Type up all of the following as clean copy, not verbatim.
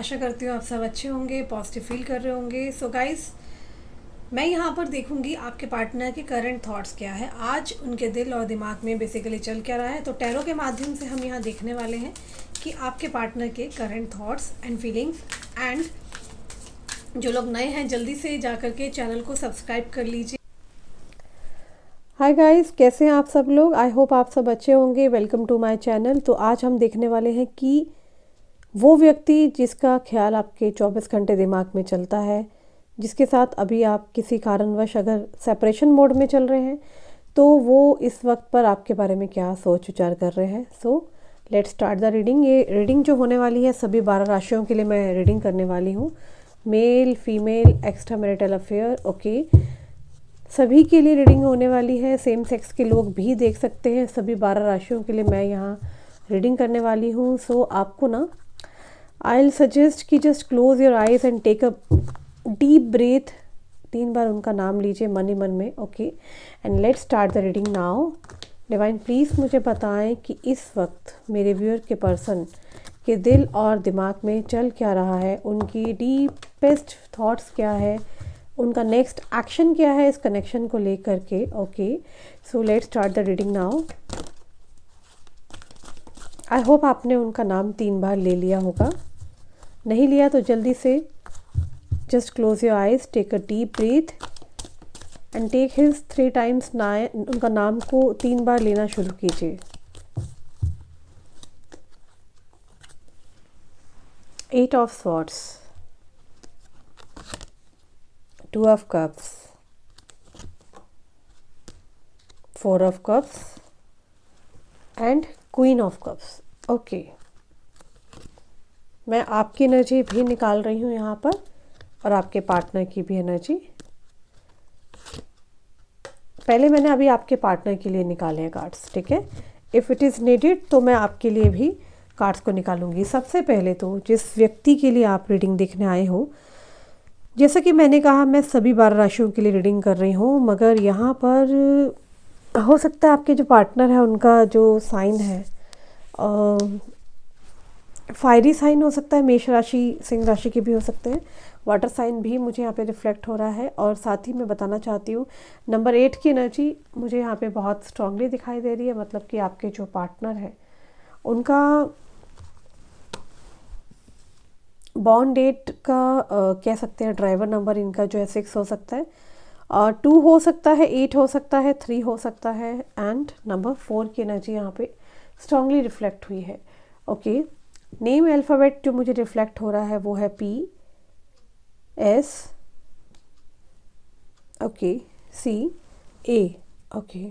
आशा करती हूँ आप सब अच्छे होंगे, पॉजिटिव फील कर रहे होंगे। सो गाइस, मैं यहाँ पर देखूंगी आपके पार्टनर के करंट थॉट्स क्या है, आज उनके दिल और दिमाग में बेसिकली चल क्या रहा है। तो टैरो के माध्यम से हम यहाँ देखने वाले हैं कि आपके पार्टनर के current thoughts and feelings. And जो लोग नए हैं जल्दी से जाकर के चैनल को सब्सक्राइब कर लीजिए। हाय गाइस, कैसे हैं आप सब लोग? आई होप आप सब अच्छे होंगे। Welcome to my channel. तो आज हम देखने वाले हैं कि वो व्यक्ति जिसका ख्याल आपके 24 घंटे दिमाग में चलता है, जिसके साथ अभी आप किसी कारणवश अगर सेपरेशन मोड में चल रहे हैं, तो वो इस वक्त पर आपके बारे में क्या सोच विचार कर रहे हैं। So let's start the reading. ये रीडिंग जो होने वाली है सभी 12 राशियों के लिए मैं रीडिंग करने वाली हूँ। Male, female, extra marital affair, okay, सभी के लिए रीडिंग होने वाली है। सेम सेक्स के लोग भी देख सकते हैं। सभी 12 राशियों के लिए मैं यहाँ रीडिंग करने वाली हूँ। सो आपको ना आई सजेस्ट कि just close your eyes and take a deep breath. 3 बार उनका नाम लीजिए मन ही मन में, okay. And let's start the reading now. Divine please मुझे बताएं कि इस वक्त मेरे व्यूअर के पर्सन के दिल और दिमाग में चल क्या रहा है, उनकी डीपेस्ट थॉट्स क्या है, उनका नेक्स्ट एक्शन क्या है इस कनेक्शन को लेकर के, okay. So let's start the reading now. I hope आपने उनका नाम 3 बार ले लिया होगा। नहीं लिया तो जल्दी से just close your eyes, take a deep breath and take his 3 times. उनका नाम को 3 बार लेना शुरू कीजिए। 8 of swords, 2 of cups, 4 of cups and queen of cups, okay. मैं आपकी एनर्जी भी निकाल रही हूँ यहाँ पर और आपके पार्टनर की भी एनर्जी। पहले मैंने अभी आपके पार्टनर के लिए निकाले हैं कार्ड्स, ठीक है। इफ़ इट इज़ नीडेड तो मैं आपके लिए भी कार्ड्स को निकालूंगी। सबसे पहले तो जिस व्यक्ति के लिए आप रीडिंग देखने आए हो, जैसा कि मैंने कहा मैं सभी 12 राशियों के लिए रीडिंग कर रही हूँ, मगर यहाँ पर हो सकता है आपके जो पार्टनर है उनका जो साइन है फायरी साइन हो सकता है। मेष राशि, सिंह राशि के भी हो सकते हैं। वाटर साइन भी मुझे यहाँ पे रिफ्लेक्ट हो रहा है। और साथ ही मैं बताना चाहती हूँ नंबर 8 की एनर्जी मुझे यहाँ पे बहुत स्ट्रांगली दिखाई दे रही है। मतलब कि आपके जो पार्टनर है उनका बॉन्ड डेट का कह सकते हैं ड्राइवर नंबर इनका जो है 6 हो सकता है, और 2 हो सकता है, 8 हो सकता है, 3 हो सकता है एंड नंबर 4 की एनर्जी यहाँ पे स्ट्रांगली रिफ्लेक्ट हुई है, ओके। नेम अल्फ़ाबेट जो मुझे रिफ्लेक्ट हो रहा है वो है पी एस, ओके, सी ए, ओके।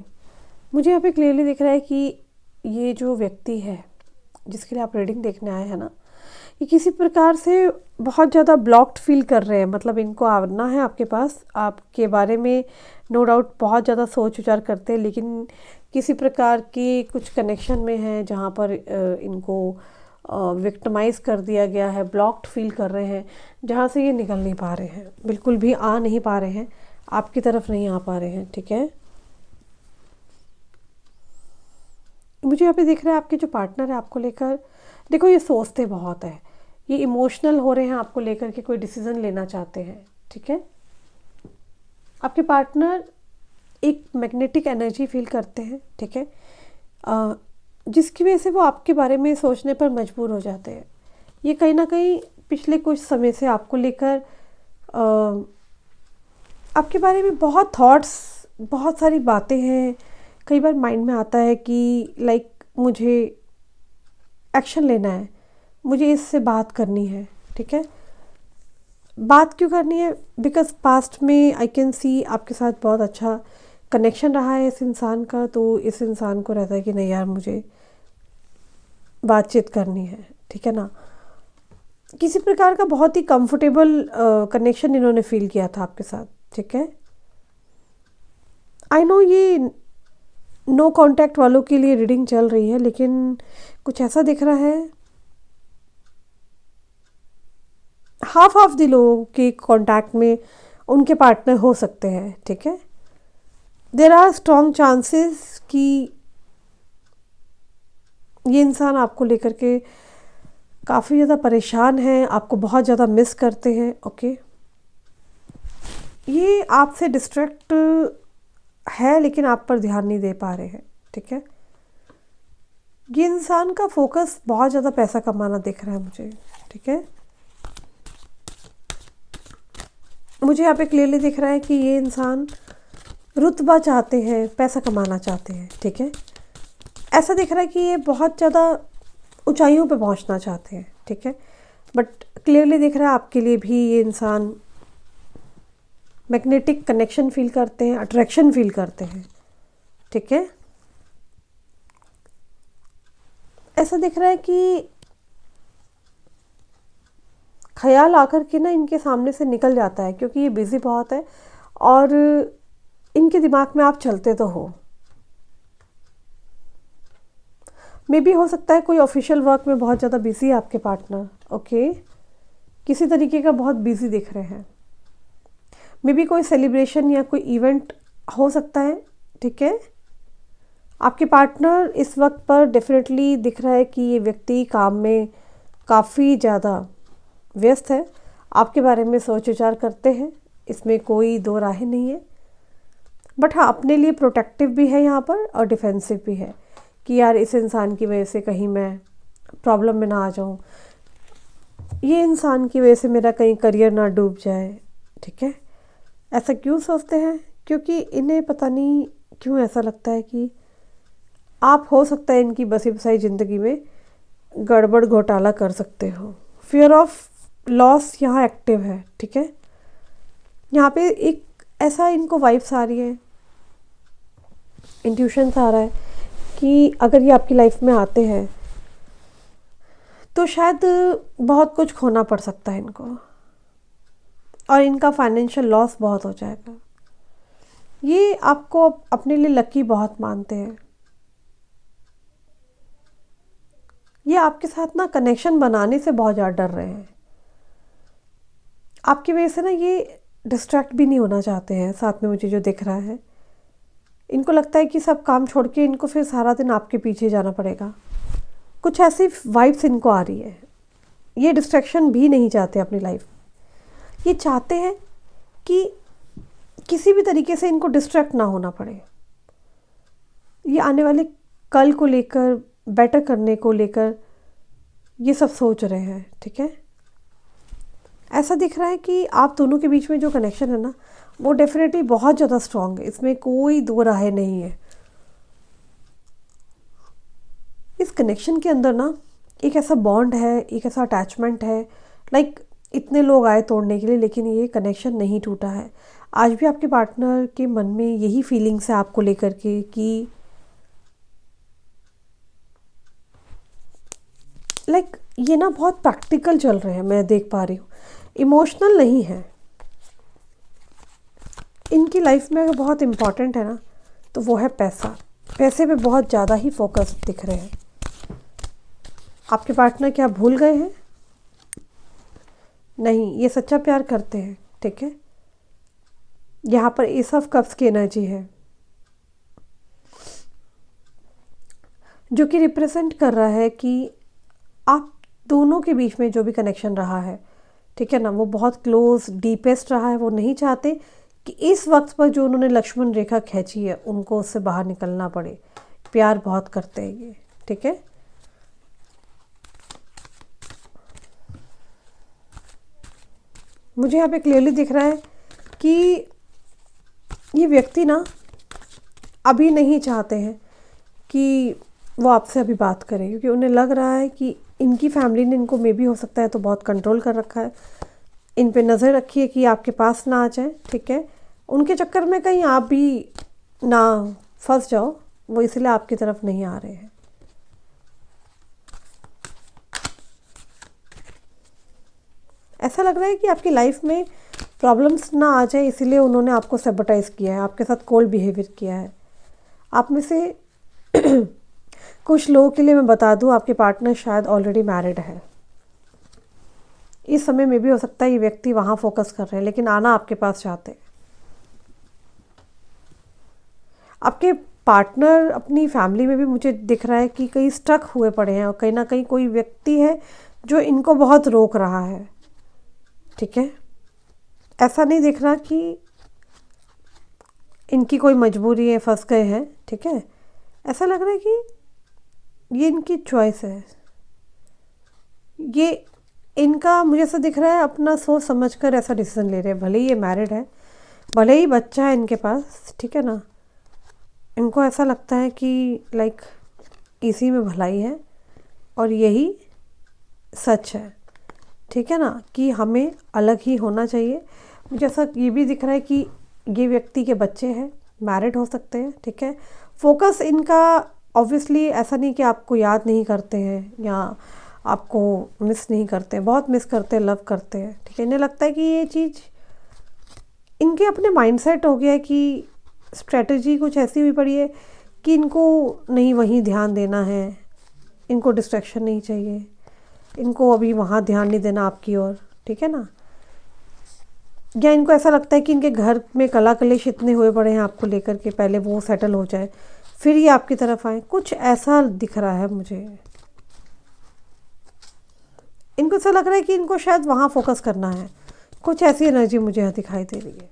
मुझे यहाँ पे क्लियरली दिख रहा है कि ये जो व्यक्ति है जिसके लिए आप रीडिंग देखने आए हैं ना, ये किसी प्रकार से बहुत ज़्यादा ब्लॉक्ड फील कर रहे हैं। मतलब इनको आना है आपके पास, आपके बारे में नो डाउट बहुत ज़्यादा सोच विचार करते हैं, लेकिन किसी प्रकार के कुछ कनेक्शन में है जहाँ पर इनको विक्टिमाइज़ कर दिया गया है, ब्लॉक्ड फील कर रहे हैं, जहाँ से ये निकल नहीं पा रहे हैं, बिल्कुल भी आ नहीं पा रहे हैं, आपकी तरफ नहीं आ पा रहे हैं, ठीक है। मुझे यहाँ पे दिख रहा है आपके जो पार्टनर है आपको लेकर, देखो ये सोचते बहुत है, ये इमोशनल हो रहे हैं आपको लेकर के, कोई डिसीज़न लेना चाहते हैं, ठीक है। आपके पार्टनर एक मैग्नेटिक एनर्जी फील करते हैं, ठीक है, जिसकी वजह से वो आपके बारे में सोचने पर मजबूर हो जाते हैं। ये कहीं ना कहीं पिछले कुछ समय से आपको लेकर आपके बारे में बहुत थॉट्स, बहुत सारी बातें हैं। कई बार माइंड में आता है कि लाइक मुझे एक्शन लेना है, मुझे इससे बात करनी है, ठीक है। बात क्यों करनी है? बिकॉज पास्ट में आई कैन सी आपके साथ बहुत अच्छा कनेक्शन रहा है इस इंसान का, तो इस इंसान को रहता है कि नहीं यार मुझे बातचीत करनी है, ठीक है ना। किसी प्रकार का बहुत ही कंफर्टेबल कनेक्शन इन्होंने फील किया था आपके साथ, ठीक है। आई नो ये नो कांटेक्ट वालों के लिए रीडिंग चल रही है, लेकिन कुछ ऐसा दिख रहा है हाफ ऑफ द लोगों के कांटेक्ट में उनके पार्टनर हो सकते हैं, ठीक है। देर आर स्ट्रॉन्ग चांसेस कि ये इंसान आपको लेकर के काफ़ी ज़्यादा परेशान हैं, आपको बहुत ज़्यादा मिस करते हैं। ओके, ये आपसे डिस्ट्रैक्ट है लेकिन आप पर ध्यान नहीं दे पा रहे हैं। ठीक है, ये इंसान का फोकस बहुत ज़्यादा पैसा कमाना दिख रहा है मुझे। ठीक है, मुझे यहाँ पे क्लियरली दिख रहा है कि ये इंसान रुतबा चाहते हैं, पैसा कमाना चाहते हैं। ठीक है, ऐसा दिख रहा है कि ये बहुत ज़्यादा ऊंचाइयों पे पहुंचना चाहते हैं। ठीक है, बट क्लियरली दिख रहा है आपके लिए भी ये इंसान मैग्नेटिक कनेक्शन फील करते हैं, अट्रैक्शन फील करते हैं। ठीक है, ऐसा दिख रहा है कि ख्याल आकर के ना इनके सामने से निकल जाता है, क्योंकि ये बिज़ी बहुत है और इनके दिमाग में आप चलते तो हो। मे भी हो सकता है कोई ऑफिशियल वर्क में बहुत ज़्यादा बिजी है आपके पार्टनर। ओके, किसी तरीके का बहुत बिजी दिख रहे हैं। मे बी कोई सेलिब्रेशन या कोई इवेंट हो सकता है। ठीक है, आपके पार्टनर इस वक्त पर डेफिनेटली दिख रहा है कि ये व्यक्ति काम में काफ़ी ज़्यादा व्यस्त है, आपके बारे में सोच विचार करते हैं, इसमें कोई दो राहें नहीं है। बट हाँ, अपने लिए प्रोटेक्टिव भी है यहाँ पर और डिफेंसिव भी है कि यार इस इंसान की वजह से कहीं मैं प्रॉब्लम में ना आ जाऊँ, ये इंसान की वजह से मेरा कहीं करियर ना डूब जाए। ठीक है, ऐसा क्यों सोचते हैं? क्योंकि इन्हें पता नहीं क्यों ऐसा लगता है कि आप हो सकता है इनकी बसी बसाई ज़िंदगी में गड़बड़ घोटाला कर सकते हो। फियर ऑफ लॉस यहाँ एक्टिव है। ठीक है, यहाँ पे एक ऐसा इनको वाइब्स आ रही है, इंट्यूशंस आ रहा है कि अगर ये आपकी लाइफ में आते हैं तो शायद बहुत कुछ खोना पड़ सकता है इनको और इनका फाइनेंशियल लॉस बहुत हो जाएगा। ये आपको अपने लिए लकी बहुत मानते हैं। ये आपके साथ ना कनेक्शन बनाने से बहुत ज़्यादा डर रहे हैं। आपकी वजह से ना ये डिस्ट्रैक्ट भी नहीं होना चाहते हैं। साथ में मुझे जो दिख रहा है, इनको लगता है कि सब काम छोड़ के इनको फिर सारा दिन आपके पीछे जाना पड़ेगा। कुछ ऐसी वाइब्स इनको आ रही है। ये डिस्ट्रैक्शन भी नहीं चाहते अपनी लाइफ। ये चाहते हैं कि किसी भी तरीके से इनको डिस्ट्रैक्ट ना होना पड़े। ये आने वाले कल को लेकर, बेटर करने को लेकर ये सब सोच रहे हैं। ठीक है, ऐसा दिख रहा है कि आप दोनों के बीच में जो कनेक्शन है ना, वो डेफिनेटली बहुत ज़्यादा स्ट्रॉन्ग है, इसमें कोई दो राहें नहीं है। इस कनेक्शन के अंदर ना एक ऐसा बॉन्ड है, एक ऐसा अटैचमेंट है। लाइक इतने लोग आए तोड़ने के लिए, लेकिन ये कनेक्शन नहीं टूटा है। आज भी आपके पार्टनर के मन में यही फीलिंग्स है आपको लेकर के कि लाइक ये ना बहुत प्रैक्टिकल चल रहे हैं, मैं देख पा रही हूँ, इमोशनल नहीं है। इनकी लाइफ में अगर बहुत इम्पॉर्टेंट है ना, तो वो है पैसा। पैसे पे बहुत ज़्यादा ही फोकस दिख रहे हैं। आपके पार्टनर क्या भूल गए हैं? नहीं, ये सच्चा प्यार करते हैं। ठीक है, यहाँ पर एस ऑफ कप्स की एनर्जी है जो कि रिप्रेजेंट कर रहा है कि आप दोनों के बीच में जो भी कनेक्शन रहा है, ठीक है ना, वो बहुत क्लोज डीपेस्ट रहा है। वो नहीं चाहते कि इस वक्त पर जो उन्होंने लक्ष्मण रेखा खींची है उनको उससे बाहर निकलना पड़े। प्यार बहुत करते हैं ये। ठीक है, मुझे यहाँ पे क्लियरली दिख रहा है कि ये व्यक्ति ना अभी नहीं चाहते हैं कि वो आपसे अभी बात करें, क्योंकि उन्हें लग रहा है कि इनकी फैमिली ने इनको मे भी हो सकता है तो बहुत कंट्रोल कर रखा है। इन पे नज़र रखिए कि आपके पास ना आ जाए। ठीक है, उनके चक्कर में कहीं आप भी ना फंस जाओ, वो इसलिए आपकी तरफ नहीं आ रहे हैं। ऐसा लग रहा है कि आपकी लाइफ में प्रॉब्लम्स ना आ जाए, इसीलिए उन्होंने आपको सैबोटाइज किया है, आपके साथ कोल्ड बिहेवियर किया है। आप में से कुछ लोगों के लिए मैं बता दूं, आपके पार्टनर शायद ऑलरेडी मैरिड है। इस समय में भी हो सकता है ये व्यक्ति वहाँ फोकस कर रहे हैं, लेकिन आना आपके पास चाहते हैं। आपके पार्टनर अपनी फैमिली में भी मुझे दिख रहा है कि कहीं स्टक हुए पड़े हैं और कहीं ना कहीं कोई व्यक्ति है जो इनको बहुत रोक रहा है। ठीक है, ऐसा नहीं दिख रहा कि इनकी कोई मजबूरी है, फंस गए हैं। ठीक है, ऐसा लग रहा है कि ये इनकी चॉइस है। ये इनका मुझे ऐसा दिख रहा है अपना सोच समझ कर ऐसा डिसीजन ले रहे हैं। भले ही ये मैरिड है, भले ही बच्चा है इनके पास, ठीक है ना, इनको ऐसा लगता है कि लाइक इसी में भलाई है और यही सच है। ठीक है ना, कि हमें अलग ही होना चाहिए। मुझे ऐसा ये भी दिख रहा है कि ये व्यक्ति के बच्चे हैं, मैरिड हो सकते हैं। ठीक है, फोकस इनका ऑब्वियसली ऐसा नहीं कि आपको याद नहीं करते हैं या आपको मिस नहीं करते हैं, बहुत मिस करते हैं, लव करते हैं। ठीक है, इन्हें लगता है कि ये चीज़ इनके अपने माइंडसेट हो गया है कि स्ट्रेटजी कुछ ऐसी हुई पड़ी है कि इनको नहीं वहीं ध्यान देना है, इनको डिस्ट्रैक्शन नहीं चाहिए, इनको अभी वहाँ ध्यान नहीं देना आपकी ओर। ठीक है ना, या इनको ऐसा लगता है कि इनके घर में कला कलेश इतने हुए पड़े हैं आपको लेकर के, पहले वो सेटल हो जाए फिर ये आपकी तरफ आए। कुछ ऐसा दिख रहा है मुझे। इनको ऐसा लग रहा है कि इनको शायद वहाँ फोकस करना है। कुछ ऐसी एनर्जी मुझे यहाँ दिखाई दे रही है।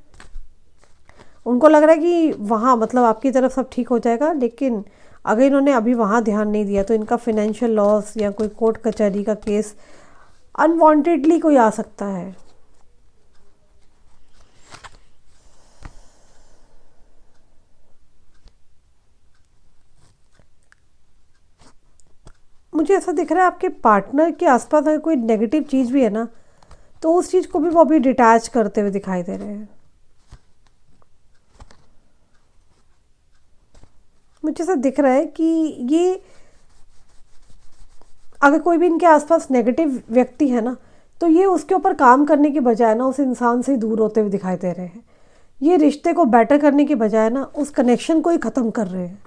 उनको लग रहा है कि वहाँ मतलब आपकी तरफ सब ठीक हो जाएगा, लेकिन अगर इन्होंने अभी वहाँ ध्यान नहीं दिया तो इनका फाइनेंशियल लॉस या कोई कोर्ट कचहरी का केस अनवांटेडली कोई आ सकता है। मुझे ऐसा दिख रहा है आपके पार्टनर के आसपास अगर कोई नेगेटिव चीज़ भी है ना, तो उस चीज़ को भी वो अभी डिटैच करते हुए दिखाई दे रहे हैं। मुझे ऐसा दिख रहा है कि ये अगर कोई भी इनके आसपास नेगेटिव व्यक्ति है ना, तो ये उसके ऊपर काम करने की बजाय ना उस इंसान से दूर होते हुए दिखाई दे रहे हैं। ये रिश्ते को बेटर करने की बजाय ना उस कनेक्शन को ही ख़त्म कर रहे हैं।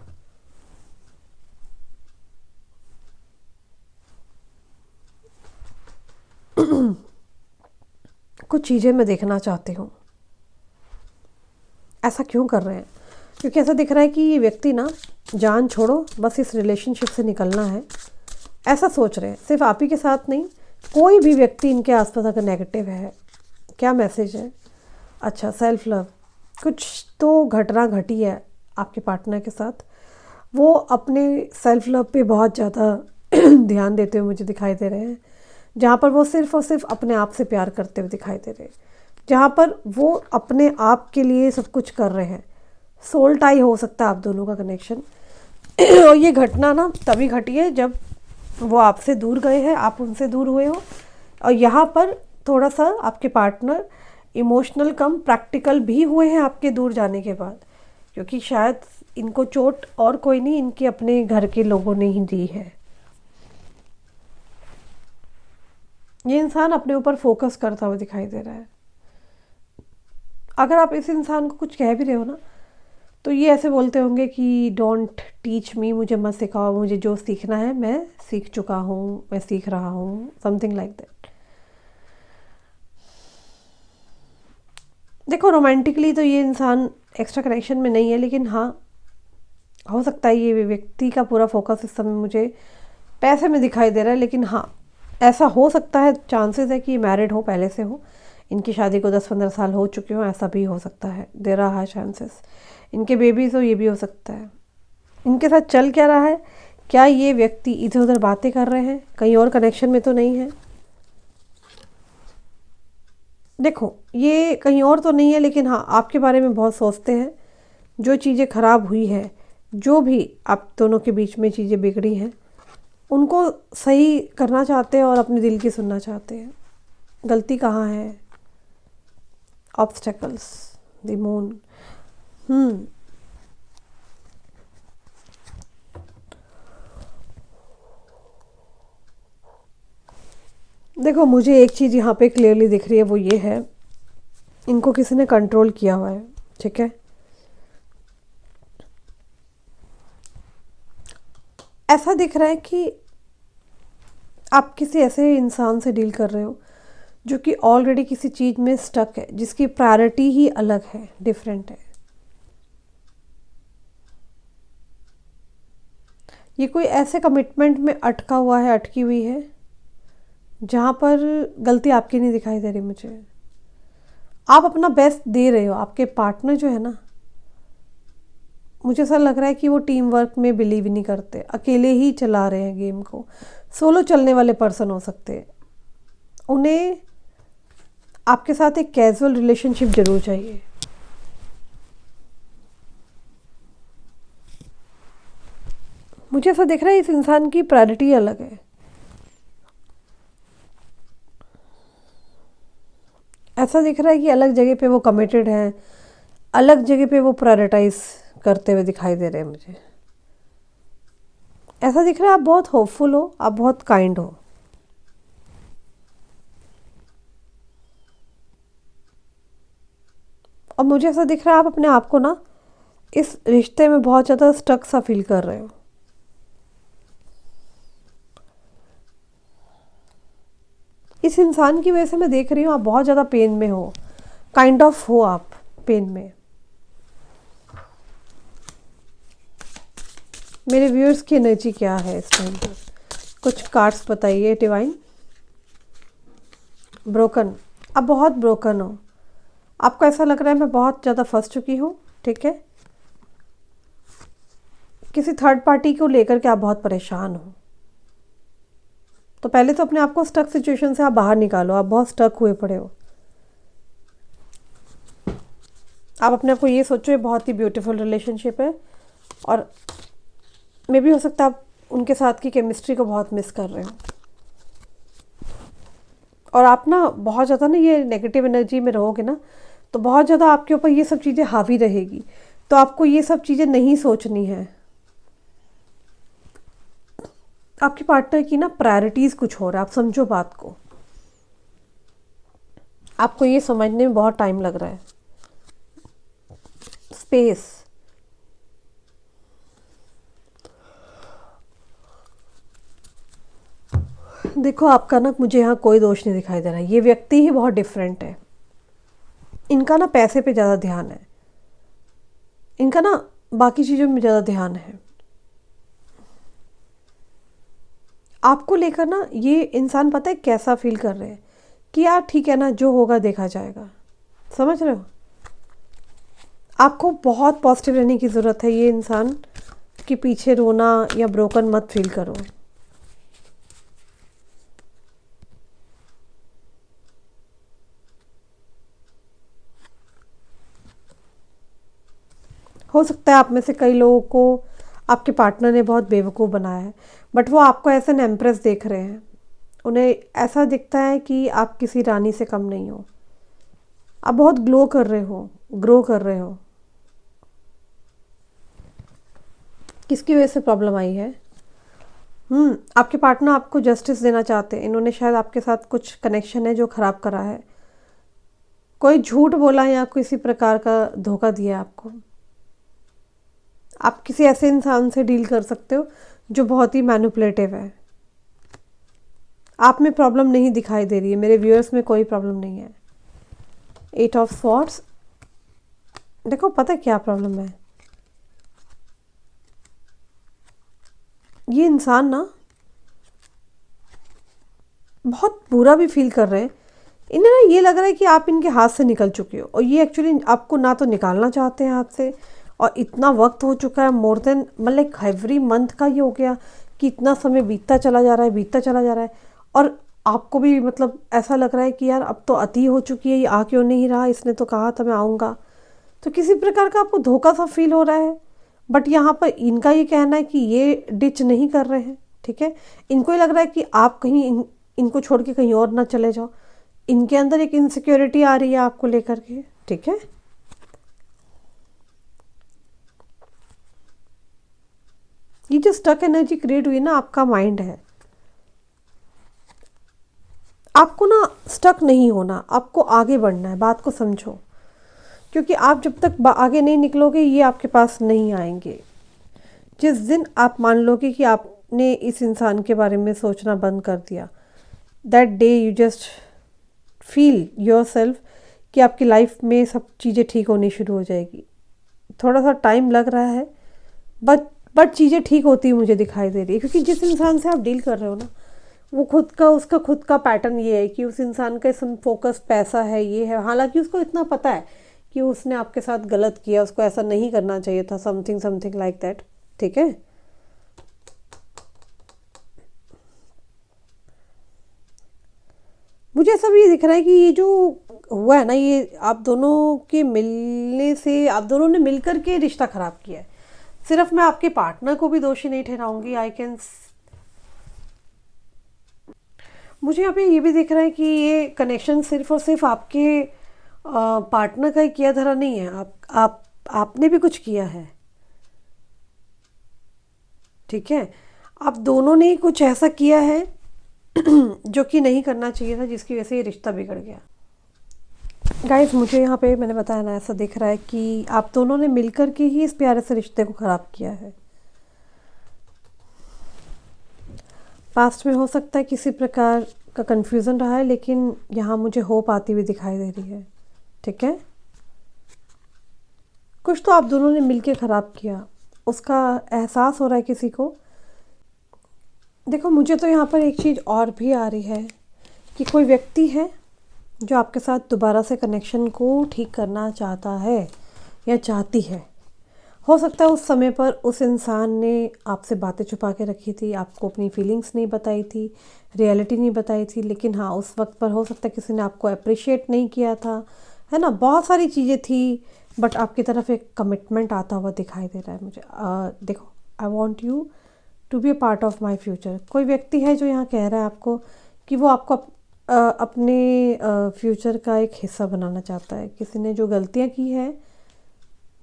कुछ चीज़ें मैं देखना चाहती हूँ, ऐसा क्यों कर रहे हैं? क्योंकि ऐसा दिख रहा है कि ये व्यक्ति ना जान छोड़ो, बस इस रिलेशनशिप से निकलना है, ऐसा सोच रहे हैं। सिर्फ आप ही के साथ नहीं, कोई भी व्यक्ति इनके आसपास अगर नेगेटिव है, क्या मैसेज है? अच्छा, सेल्फ लव। कुछ तो घटना घटी है आपके पार्टनर के साथ। वो अपने सेल्फ लव पे बहुत ज़्यादा ध्यान देते हुए मुझे दिखाई दे रहे हैं, जहाँ पर वो सिर्फ़ और सिर्फ अपने आप से प्यार करते हुए दिखाई दे रहे हैं, जहाँ पर वो अपने आप के लिए सब कुछ कर रहे हैं। सोल टाई हो सकता है आप दोनों का कनेक्शन। और ये घटना ना तभी घटी है जब वो आपसे दूर गए हैं, आप उनसे दूर हुए हो। और यहाँ पर थोड़ा सा आपके पार्टनर इमोशनल कम प्रैक्टिकल भी हुए हैं आपके दूर जाने के बाद, क्योंकि शायद इनको चोट और कोई नहीं, इनके अपने घर के लोगों ने ही दी है। ये इंसान अपने ऊपर फोकस करता हुआ दिखाई दे रहा है। अगर आप इस इंसान को कुछ कह भी रहे हो ना, तो ये ऐसे बोलते होंगे कि डोंट टीच मी, मुझे मत सिखाओ, मुझे जो सीखना है मैं सीख चुका हूँ, मैं सीख रहा हूँ, समथिंग लाइक दैट। देखो, रोमांटिकली तो ये इंसान एक्स्ट्रा कनेक्शन में नहीं है, लेकिन हाँ, हो सकता है ये व्यक्ति का पूरा फोकस इस समय मुझे पैसे में दिखाई दे रहा है। लेकिन हाँ, ऐसा हो सकता है, चांसेस है कि मैरिड हो, पहले से हो, इनकी शादी को 10-15 साल हो चुके हो, ऐसा भी हो सकता है। देर आर हाई चांसेस इनके बेबीज हो, ये भी हो सकता है। इनके साथ चल क्या रहा है? क्या ये व्यक्ति इधर उधर बातें कर रहे हैं, कहीं और कनेक्शन में तो नहीं है? देखो, ये कहीं और तो नहीं है, लेकिन हाँ, आपके बारे में बहुत सोचते हैं। जो चीज़ें ख़राब हुई है, जो भी आप दोनों के बीच में चीज़ें बिगड़ी हैं, उनको सही करना चाहते हैं और अपने दिल की सुनना चाहते हैं। गलती कहाँ है? Obstacles, the moon. देखो, मुझे एक चीज़ यहाँ पे क्लियरली दिख रही है, वो ये है, इनको किसी ने कंट्रोल किया हुआ है। ठीक है, ऐसा दिख रहा है कि आप किसी ऐसे इंसान से डील कर रहे हो जो कि ऑलरेडी किसी चीज़ में स्टक है, जिसकी प्रायोरिटी ही अलग है, डिफरेंट है। ये कोई ऐसे कमिटमेंट में अटका हुआ है, अटकी हुई है, जहाँ पर गलती आपकी नहीं दिखाई दे रही मुझे। आप अपना बेस्ट दे रहे हो। आपके पार्टनर जो है ना, मुझे ऐसा लग रहा है कि वो टीम वर्क में बिलीव नहीं करते, अकेले ही चला रहे हैं गेम को। सोलो चलने वाले पर्सन हो सकते हैं। उन्हें आपके साथ एक कैजुअल रिलेशनशिप जरूर चाहिए। मुझे ऐसा दिख रहा है इस इंसान की प्रायोरिटी अलग है। ऐसा दिख रहा है कि अलग जगह पे वो कमिटेड हैं, अलग जगह पे वो प्रायोरिटाइज करते हुए दिखाई दे रहे हैं मुझे। ऐसा दिख रहा है आप बहुत होपफुल हो, आप बहुत काइंड हो। और मुझे ऐसा दिख रहा है आप अपने आप को ना इस रिश्ते में बहुत ज़्यादा स्टक सा फील कर रहे हो। इस इंसान की वजह से मैं देख रही हूँ आप बहुत ज़्यादा पेन में हो, काइंड ऑफ हो आप पेन में। मेरे व्यूअर्स की एनर्जी क्या है इस टाइम पर? कुछ कार्ड्स बताइए डिवाइन। ब्रोकन, आप बहुत ब्रोकन हो। आपको ऐसा लग रहा है मैं बहुत ज़्यादा फंस चुकी हूँ, ठीक है। किसी थर्ड पार्टी को लेकर के आप बहुत परेशान हो। तो पहले तो अपने आप को स्टक सिचुएशन से आप बाहर निकालो। आप बहुत स्टक हुए पड़े हो। आप अपने आप को ये सोचो ये बहुत ही ब्यूटीफुल रिलेशनशिप है, और मे भी हो सकता है आप उनके साथ की केमिस्ट्री को बहुत मिस कर रहे हो। और आप ना बहुत ज़्यादा ना ये नेगेटिव एनर्जी में रहोगे ना, तो बहुत ज़्यादा आपके ऊपर ये सब चीज़ें हावी रहेगी। तो आपको ये सब चीज़ें नहीं सोचनी है। आपके पार्टनर की ना प्रायोरिटीज़ कुछ और है, आप समझो बात को। आपको ये समझने में बहुत टाइम लग रहा है। स्पेस, देखो आपका ना मुझे यहाँ कोई दोष नहीं दिखाई दे रहा है। ये व्यक्ति ही बहुत डिफरेंट है। इनका ना पैसे पे ज़्यादा ध्यान है, इनका ना बाकी चीज़ों में ज़्यादा ध्यान है। आपको लेकर ना ये इंसान पता है कैसा फील कर रहे हैं कि यार ठीक है ना, जो होगा देखा जाएगा। समझ रहे हो? आपको बहुत पॉजिटिव रहने की ज़रूरत है। ये इंसान के पीछे रोना या ब्रोकन मत फील करो। हो सकता है आप में से कई लोगों को आपके पार्टनर ने बहुत बेवकूफ़ बनाया है, बट वो आपको एज एन एम्प्रेस देख रहे हैं। उन्हें ऐसा दिखता है कि आप किसी रानी से कम नहीं हो। आप बहुत ग्लो कर रहे हो, ग्रो कर रहे हो। किसकी वजह से प्रॉब्लम आई है? आपके पार्टनर आपको जस्टिस देना चाहते हैं। इन्होंने शायद आपके साथ कुछ कनेक्शन है जो ख़राब करा है। कोई झूठ बोला या किसी प्रकार का धोखा दिया आपको। आप किसी ऐसे इंसान से डील कर सकते हो जो बहुत ही मैनिपुलेटिव है। आप में प्रॉब्लम नहीं दिखाई दे रही है, मेरे व्यूअर्स में कोई प्रॉब्लम नहीं है। 8 ऑफ स्वॉर्ड्स, देखो पता है क्या प्रॉब्लम है। ये इंसान ना बहुत बुरा भी फील कर रहे हैं। इन्हें ना ये लग रहा है कि आप इनके हाथ से निकल चुके हो, और ये एक्चुअली आपको ना तो निकालना चाहते हैं हाथ से। और इतना वक्त हो चुका है, मोर देन मतलब एवरी मंथ का ये हो गया कि इतना समय बीतता चला जा रहा है, बीतता चला जा रहा है। और आपको भी मतलब ऐसा लग रहा है कि यार अब तो अति हो चुकी है, ये आ क्यों नहीं रहा, इसने तो कहा था मैं आऊँगा। तो किसी प्रकार का आपको धोखा सा फील हो रहा है। बट यहाँ पर इनका ये कहना है कि ये डिच नहीं कर रहे हैं, ठीक है। इनको ये लग रहा है कि आप कहीं इनको छोड़ के कहीं और ना चले जाओ। इनके अंदर एक इनसिक्योरिटी आ रही है आपको लेकर के, ठीक है। ये जो स्टक एनर्जी क्रिएट हुई ना, आपका माइंड है। आपको ना स्टक नहीं होना, आपको आगे बढ़ना है। बात को समझो, क्योंकि आप जब तक आगे नहीं निकलोगे ये आपके पास नहीं आएंगे। जिस दिन आप मान लोगे कि आपने इस इंसान के बारे में सोचना बंद कर दिया, that day you just feel your self कि आपकी लाइफ में सब चीज़ें ठीक होनी शुरू हो जाएगी। थोड़ा सा टाइम लग रहा है, बट चीज़ें ठीक होती हुई मुझे दिखाई दे रही है। क्योंकि जिस इंसान से आप डील कर रहे हो ना, वो खुद का, उसका खुद का पैटर्न ये है कि उस इंसान का इसमें फोकस पैसा है, ये है। हालांकि उसको इतना पता है कि उसने आपके साथ गलत किया, उसको ऐसा नहीं करना चाहिए था, समथिंग समथिंग लाइक दैट। ठीक है। मुझे ऐसा भी दिख रहा है कि ये जो हुआ है ना, ये आप दोनों के मिलने से, आप दोनों ने मिलकर के रिश्ता खराब किया है। सिर्फ मैं आपके पार्टनर को भी दोषी नहीं ठहराऊंगी। आई कैन, मुझे यहाँ पे ये भी दिख रहा है कि ये कनेक्शन सिर्फ और सिर्फ आपके पार्टनर का ही किया धरा नहीं है, आपने भी कुछ किया है। ठीक है। आप दोनों ने ही कुछ ऐसा किया है जो कि नहीं करना चाहिए था, जिसकी वजह से ये रिश्ता बिगड़ गया। गाइस, मुझे यहाँ पे मैंने बताया ना, ऐसा दिख रहा है कि आप दोनों ने मिलकर के ही इस प्यारे से रिश्ते को ख़राब किया है। पास्ट में हो सकता है किसी प्रकार का कन्फ्यूज़न रहा है, लेकिन यहाँ मुझे होप आती हुई दिखाई दे रही है। ठीक है। कुछ तो आप दोनों ने मिलके ख़राब किया, उसका एहसास हो रहा है किसी को। देखो, मुझे तो यहाँ पर एक चीज़ और भी आ रही है कि कोई व्यक्ति है जो आपके साथ दोबारा से कनेक्शन को ठीक करना चाहता है या चाहती है। हो सकता है उस समय पर उस इंसान ने आपसे बातें छुपा के रखी थी, आपको अपनी फीलिंग्स नहीं बताई थी, रियलिटी नहीं बताई थी, लेकिन हाँ, उस वक्त पर हो सकता है किसी ने आपको अप्रिशिएट नहीं किया था, है ना। बहुत सारी चीज़ें थी, बट आपकी तरफ एक कमिटमेंट आता हुआ दिखाई दे रहा है मुझे। देखो, I want you to be a part of my future. कोई व्यक्ति है जो यहाँ कह रहा है आपको कि वो आपको अपने फ्यूचर का एक हिस्सा बनाना चाहता है। किसी ने जो गलतियाँ की है,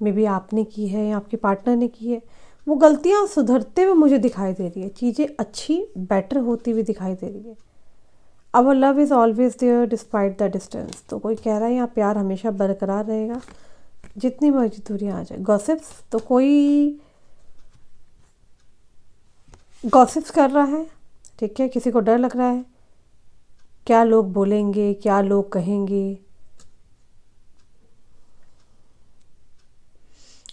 मे बी आपने की है या आपके पार्टनर ने की है, वो गलतियाँ सुधरते हुए मुझे दिखाई दे रही है, चीज़ें अच्छी बेटर होती हुई दिखाई दे रही है। Our love is always there despite the distance. तो कोई कह रहा है यहाँ प्यार हमेशा बरकरार रहेगा, जितनी मर्जी दूरियाँ आ जाए। गॉसिप्स, तो कोई गॉसिप्स कर रहा है। ठीक है। किसी को डर लग रहा है, क्या लोग बोलेंगे, क्या लोग कहेंगे।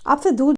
आपसे दूर